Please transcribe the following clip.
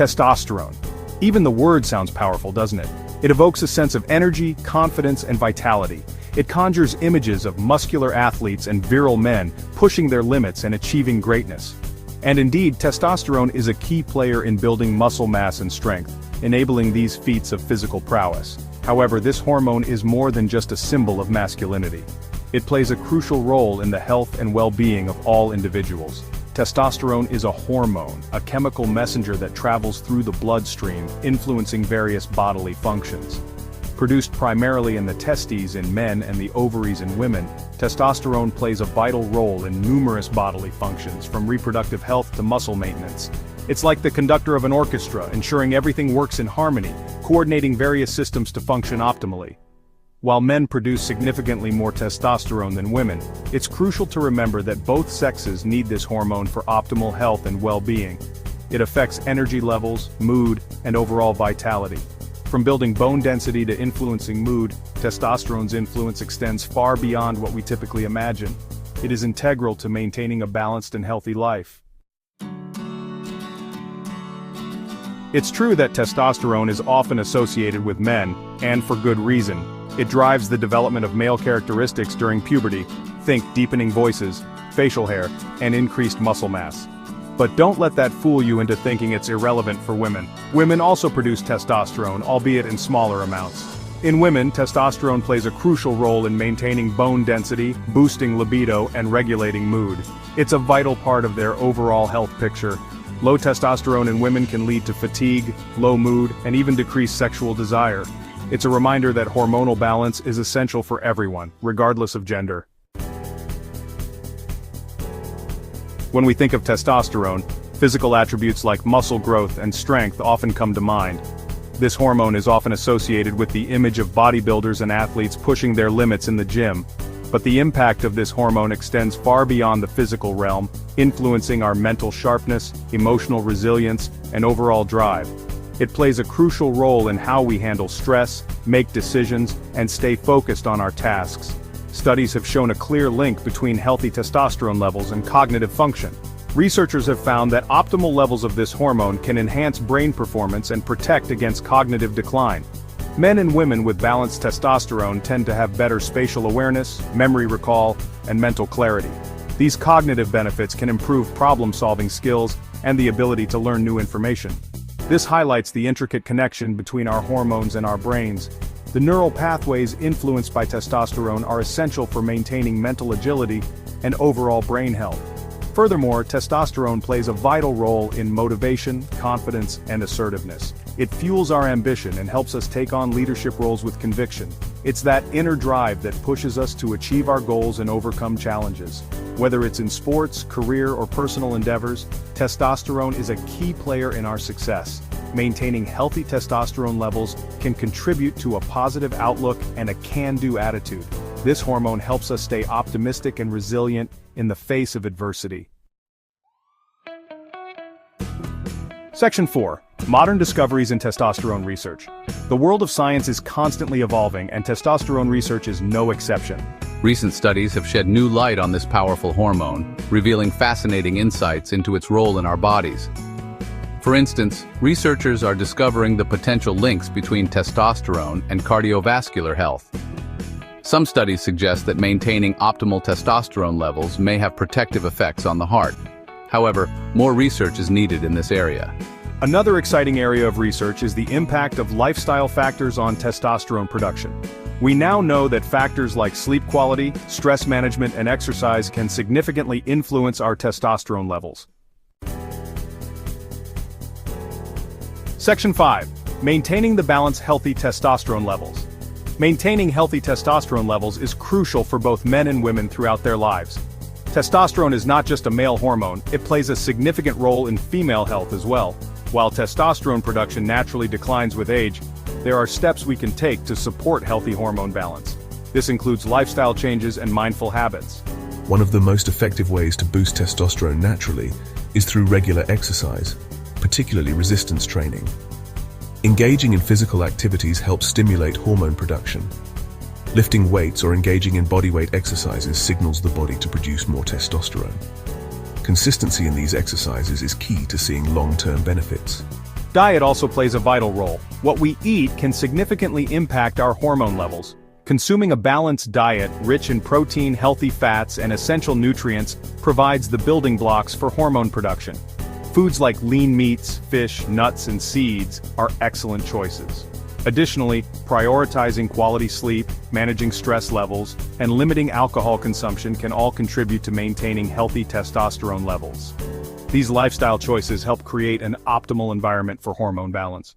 Testosterone. Even the word sounds powerful, doesn't it? It evokes a sense of energy, confidence, and vitality. It conjures images of muscular athletes and virile men pushing their limits and achieving greatness. And indeed, testosterone is a key player in building muscle mass and strength, enabling these feats of physical prowess. However, this hormone is more than just a symbol of masculinity. It plays a crucial role in the health and well-being of all individuals. Testosterone is a hormone, a chemical messenger that travels through the bloodstream, influencing various bodily functions. Produced primarily in the testes in men and the ovaries in women, testosterone plays a vital role in numerous bodily functions, from reproductive health to muscle maintenance. It's like the conductor of an orchestra, ensuring everything works in harmony, coordinating various systems to function optimally. While men produce significantly more testosterone than women, it's crucial to remember that both sexes need this hormone for optimal health and well-being. It affects energy levels, mood, and overall vitality. From building bone density to influencing mood, testosterone's influence extends far beyond what we typically imagine. It is integral to maintaining a balanced and healthy life. It's true that testosterone is often associated with men, and for good reason. It drives the development of male characteristics during puberty. Think deepening voices, facial hair, and increased muscle mass. But don't let that fool you into thinking it's irrelevant for women. Women also produce testosterone, albeit in smaller amounts. In women, testosterone plays a crucial role in maintaining bone density, boosting libido, and regulating mood. It's a vital part of their overall health picture. Low testosterone in women can lead to fatigue, low mood, and even decreased sexual desire. It's a reminder that hormonal balance is essential for everyone, regardless of gender. When we think of testosterone, physical attributes like muscle growth and strength often come to mind. This hormone is often associated with the image of bodybuilders and athletes pushing their limits in the gym. But the impact of this hormone extends far beyond the physical realm, influencing our mental sharpness, emotional resilience, and overall drive. It plays a crucial role in how we handle stress, make decisions, and stay focused on our tasks. Studies have shown a clear link between healthy testosterone levels and cognitive function. Researchers have found that optimal levels of this hormone can enhance brain performance and protect against cognitive decline. Men and women with balanced testosterone tend to have better spatial awareness, memory recall, and mental clarity. These cognitive benefits can improve problem-solving skills and the ability to learn new information. This highlights the intricate connection between our hormones and our brains. The neural pathways influenced by testosterone are essential for maintaining mental agility and overall brain health. Furthermore, testosterone plays a vital role in motivation, confidence, and assertiveness. It fuels our ambition and helps us take on leadership roles with conviction. It's that inner drive that pushes us to achieve our goals and overcome challenges. Whether it's in sports, career, or personal endeavors, testosterone is a key player in our success. Maintaining healthy testosterone levels can contribute to a positive outlook and a can-do attitude. This hormone helps us stay optimistic and resilient in the face of adversity. Section 4. Modern discoveries in testosterone research. The world of science is constantly evolving, and testosterone research is no exception. Recent studies have shed new light on this powerful hormone, revealing fascinating insights into its role in our bodies. For instance, researchers are discovering the potential links between testosterone and cardiovascular health. Some studies suggest that maintaining optimal testosterone levels may have protective effects on the heart. However, more research is needed in this area. Another exciting area of research is the impact of lifestyle factors on testosterone production. We now know that factors like sleep quality, stress management, and exercise can significantly influence our testosterone levels. Section 5. Maintaining the balanced healthy testosterone levels. Maintaining healthy testosterone levels is crucial for both men and women throughout their lives. Testosterone is not just a male hormone, it plays a significant role in female health as well. While testosterone production naturally declines with age, there are steps we can take to support healthy hormone balance. This includes lifestyle changes and mindful habits. One of the most effective ways to boost testosterone naturally is through regular exercise, particularly resistance training. Engaging in physical activities helps stimulate hormone production. Lifting weights or engaging in bodyweight exercises signals the body to produce more testosterone. Consistency in these exercises is key to seeing long-term benefits. Diet also plays a vital role. What we eat can significantly impact our hormone levels. Consuming a balanced diet rich in protein, healthy fats, and essential nutrients provides the building blocks for hormone production. Foods like lean meats, fish, nuts, and seeds are excellent choices. Additionally, prioritizing quality sleep, managing stress levels, and limiting alcohol consumption can all contribute to maintaining healthy testosterone levels. These lifestyle choices help create an optimal environment for hormone balance.